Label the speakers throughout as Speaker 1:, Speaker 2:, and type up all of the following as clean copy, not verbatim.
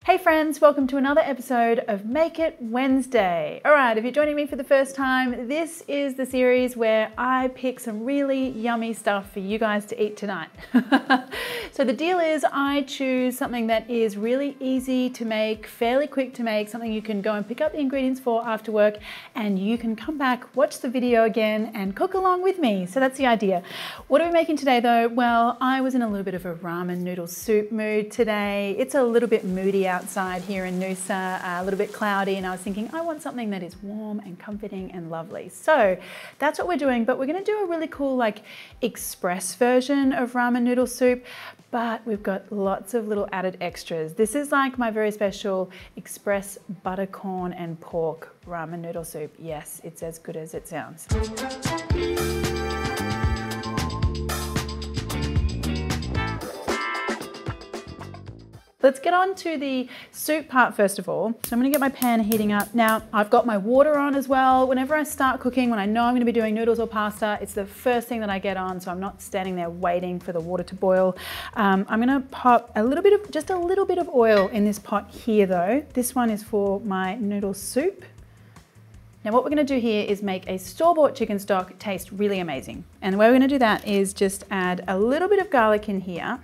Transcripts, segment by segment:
Speaker 1: Hey friends, welcome to another episode of Make It Wednesday. All right, if you're joining me for the first time, this is the series where I pick some really yummy stuff for you guys to eat tonight. So the deal is I choose something that is really easy to make, fairly quick to make, something you can go and pick up the ingredients for after work, and you can come back, watch the video again, and cook along with me. So that's the idea. What are we making today though? Well, I was in a little bit of a ramen noodle soup mood today. It's a little bit moody outside here in Noosa, a little bit cloudy, and I was thinking I want something that is warm and comforting and lovely. So that's what we're doing, but we're going to do a really cool like express version of ramen noodle soup, but we've got lots of little added extras. This is like my very special express buttercorn and pork ramen noodle soup. Yes, it's as good as it sounds. Let's get on to the soup part first of all. So I'm gonna get my pan heating up. Now, I've got my water on as well. Whenever I start cooking, when I know I'm gonna be doing noodles or pasta, it's the first thing that I get on, so I'm not standing there waiting for the water to boil. I'm gonna pop just a little bit of oil in this pot here though. This one is for my noodle soup. Now what we're gonna do here is make a store-bought chicken stock taste really amazing. And the way we're gonna do that is just add a little bit of garlic in here,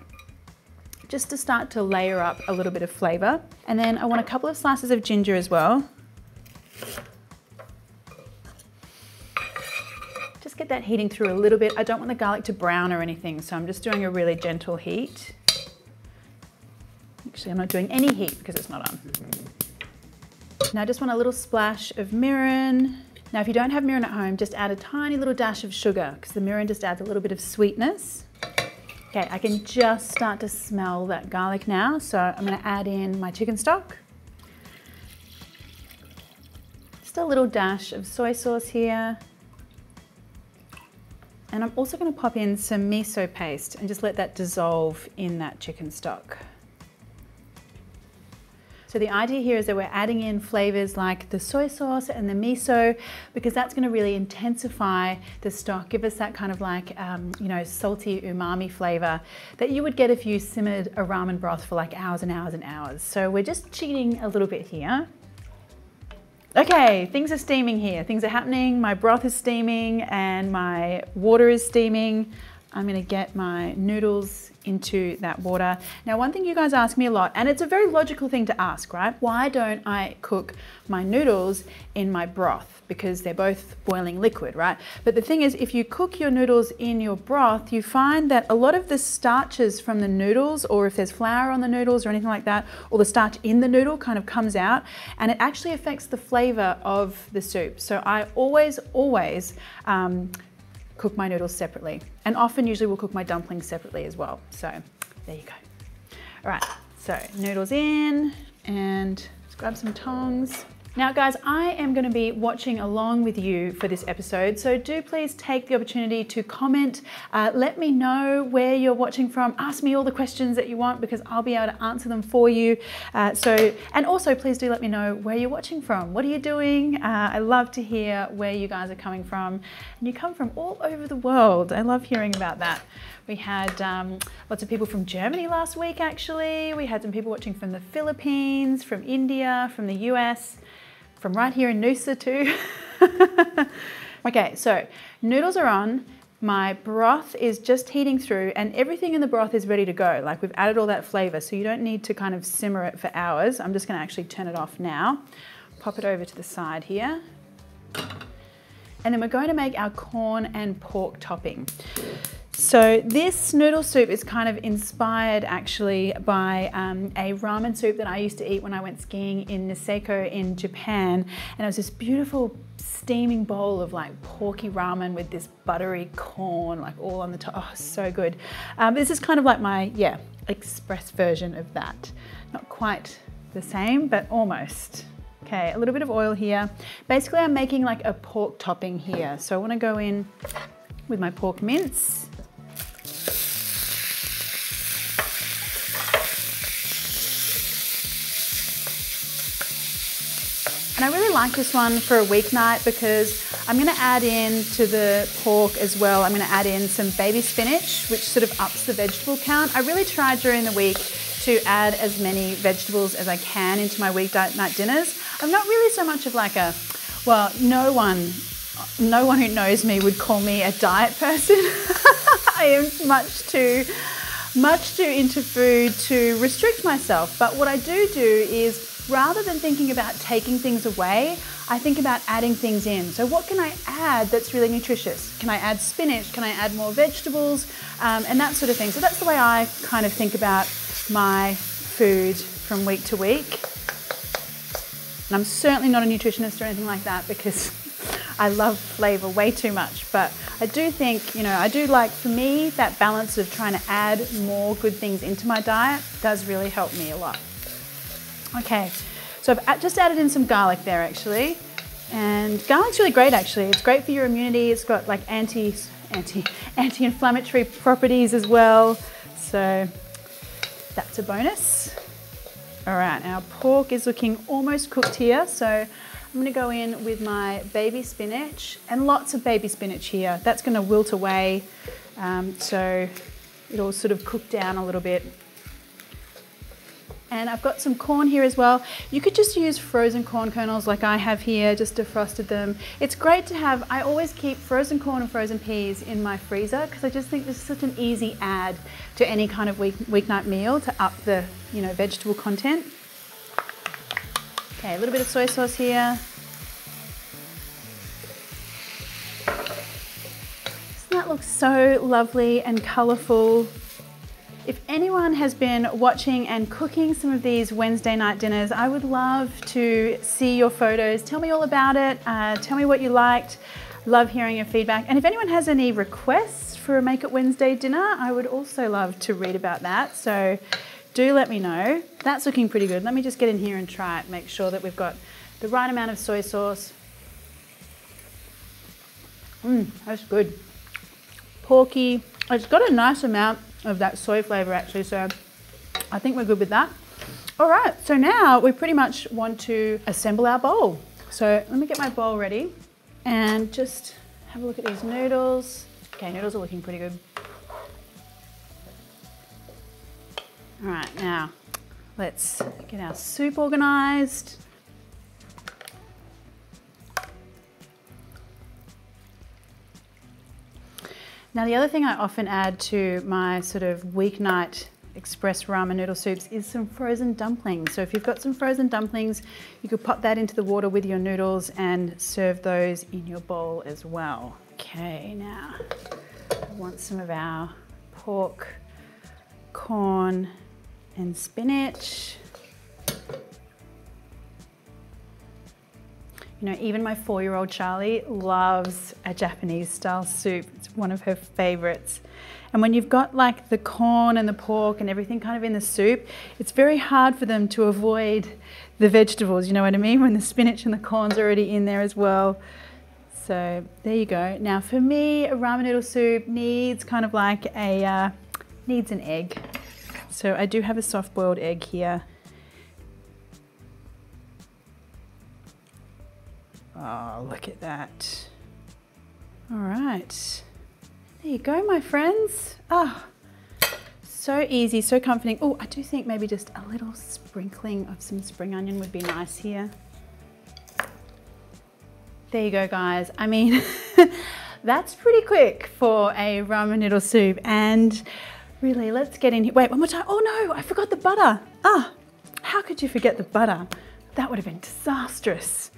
Speaker 1: just to start to layer up a little bit of flavor. And then I want a couple of slices of ginger as well. Just get that heating through a little bit. I don't want the garlic to brown or anything, so I'm just doing a really gentle heat. Actually, I'm not doing any heat because it's not on. Now I just want a little splash of mirin. Now if you don't have mirin at home, just add a tiny little dash of sugar because the mirin just adds a little bit of sweetness. Okay, I can just start to smell that garlic now, so I'm gonna add in my chicken stock. Just a little dash of soy sauce here. And I'm also gonna pop in some miso paste and just let that dissolve in that chicken stock. So the idea here is that we're adding in flavors like the soy sauce and the miso, because that's going to really intensify the stock, give us that kind of like, you know, salty umami flavor that you would get if you simmered a ramen broth for like hours and hours and hours. So we're just cheating a little bit here. Okay, things are steaming here. Things are happening. My broth is steaming and my water is steaming. I'm gonna get my noodles into that water. Now, one thing you guys ask me a lot, and it's a very logical thing to ask, right? Why don't I cook my noodles in my broth? Because they're both boiling liquid, right? But the thing is, if you cook your noodles in your broth, you find that a lot of the starches from the noodles, or if there's flour on the noodles or anything like that, or the starch in the noodle kind of comes out, and it actually affects the flavor of the soup. So I always, cook my noodles separately, and often usually we'll cook my dumplings separately as well. So there you go. All right, so noodles in, and let's grab some tongs. Now guys, I am going to be watching along with you for this episode, so do please take the opportunity to comment, let me know where you're watching from, ask me all the questions that you want because I'll be able to answer them for you. And also please do let me know where you're watching from. What are you doing? I love to hear where you guys are coming from, and you come from all over the world. I love hearing about that. We had lots of people from Germany last week actually. We had some people watching from the Philippines, from India, from the US, from right here in Noosa too. Okay, so noodles are on, my broth is just heating through, and everything in the broth is ready to go. Like we've added all that flavor, so you don't need to kind of simmer it for hours. I'm just gonna actually turn it off now. Pop it over to the side here. And then we're going to make our corn and pork topping. So this noodle soup is kind of inspired actually by a ramen soup that I used to eat when I went skiing in Niseko in Japan. And it was this beautiful steaming bowl of like porky ramen with this buttery corn like all on the top. Oh, so good. This is kind of like my, express version of that. Not quite the same, but almost. Okay, a little bit of oil here. Basically, I'm making like a pork topping here. So I want to go in with my pork mince. And I really like this one for a weeknight because I'm going to add in to the pork as well, I'm going to add in some baby spinach, which sort of ups the vegetable count. I really try during the week to add as many vegetables as I can into my weeknight dinners. I'm not really so much of like a, well, no one who knows me would call me a diet person. I am much too into food to restrict myself. But what I do is, rather than thinking about taking things away, I think about adding things in. So what can I add that's really nutritious? Can I add spinach? Can I add more vegetables? And that sort of thing. So that's the way I kind of think about my food from week to week. And I'm certainly not a nutritionist or anything like that, because I love flavor way too much. But I do think, you know, I do like, for me, that balance of trying to add more good things into my diet does really help me a lot. Okay, so I've just added in some garlic there actually. And garlic's really great actually. It's great for your immunity. It's got like anti-inflammatory properties as well. So that's a bonus. All right, our pork is looking almost cooked here. So I'm gonna go in with my baby spinach, and lots of baby spinach here. That's gonna wilt away, so it'll sort of cook down a little bit. And I've got some corn here as well. You could just use frozen corn kernels like I have here, just defrosted them. It's great to have, I always keep frozen corn and frozen peas in my freezer, because I just think this is such an easy add to any kind of weeknight meal to up the, you know, vegetable content. Okay, a little bit of soy sauce here. Doesn't that look so lovely and colourful? If anyone has been watching and cooking some of these Wednesday night dinners, I would love to see your photos. Tell me all about it. Tell me what you liked. Love hearing your feedback. And if anyone has any requests for a Make It Wednesday dinner, I would also love to read about that. So do let me know. That's looking pretty good. Let me just get in here and try it. Make sure that we've got the right amount of soy sauce. That's good. Porky. It's got a nice amount of that soy flavor actually, so I think we're good with that. All right, so now we pretty much want to assemble our bowl. So let me get my bowl ready and just have a look at these noodles. Okay, noodles are looking pretty good. All right, now let's get our soup organized. Now the other thing I often add to my sort of weeknight express ramen noodle soups is some frozen dumplings. So if you've got some frozen dumplings, you could pop that into the water with your noodles and serve those in your bowl as well. Okay, now I want some of our pork, corn, and spinach. You know, even my 4-year-old Charlie loves a Japanese style soup. It's one of her favorites. And when you've got like the corn and the pork and everything kind of in the soup, it's very hard for them to avoid the vegetables, you know what I mean? When the spinach and the corn's already in there as well. So there you go. Now for me, a ramen noodle soup needs kind of like a, needs an egg. So I do have a soft boiled egg here. Oh, look at that. All right. There you go, my friends. Ah, so easy, so comforting. Oh, I do think maybe just a little sprinkling of some spring onion would be nice here. There you go, guys. I mean, that's pretty quick for a ramen noodle soup. And really, let's get in here. Wait, one more time. Oh no, I forgot the butter. Ah, how could you forget the butter? That would have been disastrous.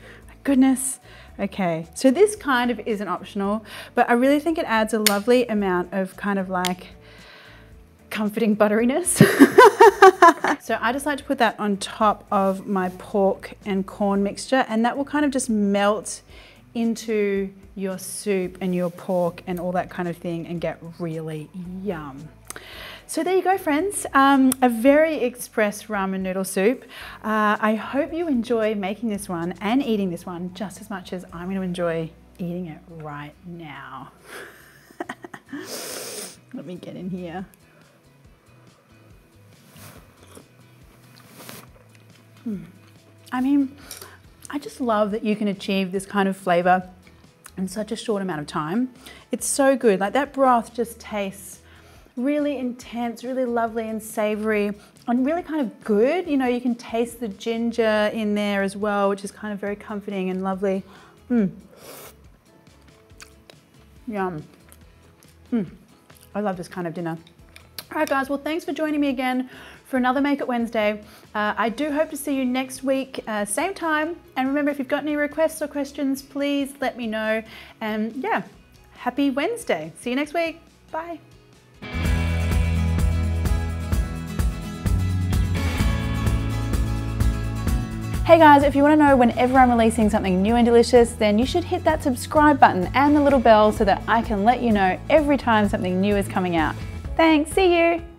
Speaker 1: Goodness. Okay, so this kind of isn't optional, but I really think it adds a lovely amount of kind of like comforting butteriness. So I just like to put that on top of my pork and corn mixture, and that will kind of just melt into your soup and your pork and all that kind of thing and get really yum. So there you go, friends, a very express ramen noodle soup. I hope you enjoy making this one and eating this one just as much as I'm going to enjoy eating it right now. Let me get in here. I mean, I just love that you can achieve this kind of flavor in such a short amount of time. It's so good. Like that broth just tastes really intense, really lovely and savory, and really kind of good. You know, you can taste the ginger in there as well, which is kind of very comforting and lovely. Yum. I love this kind of dinner. All right, guys, well, thanks for joining me again for another Make It Wednesday. I do hope to see you next week, same time. And remember, if you've got any requests or questions, please let me know. And yeah, happy Wednesday. See you next week. Bye. Hey guys, if you want to know whenever I'm releasing something new and delicious, then you should hit that subscribe button and the little bell so that I can let you know every time something new is coming out. Thanks, see you!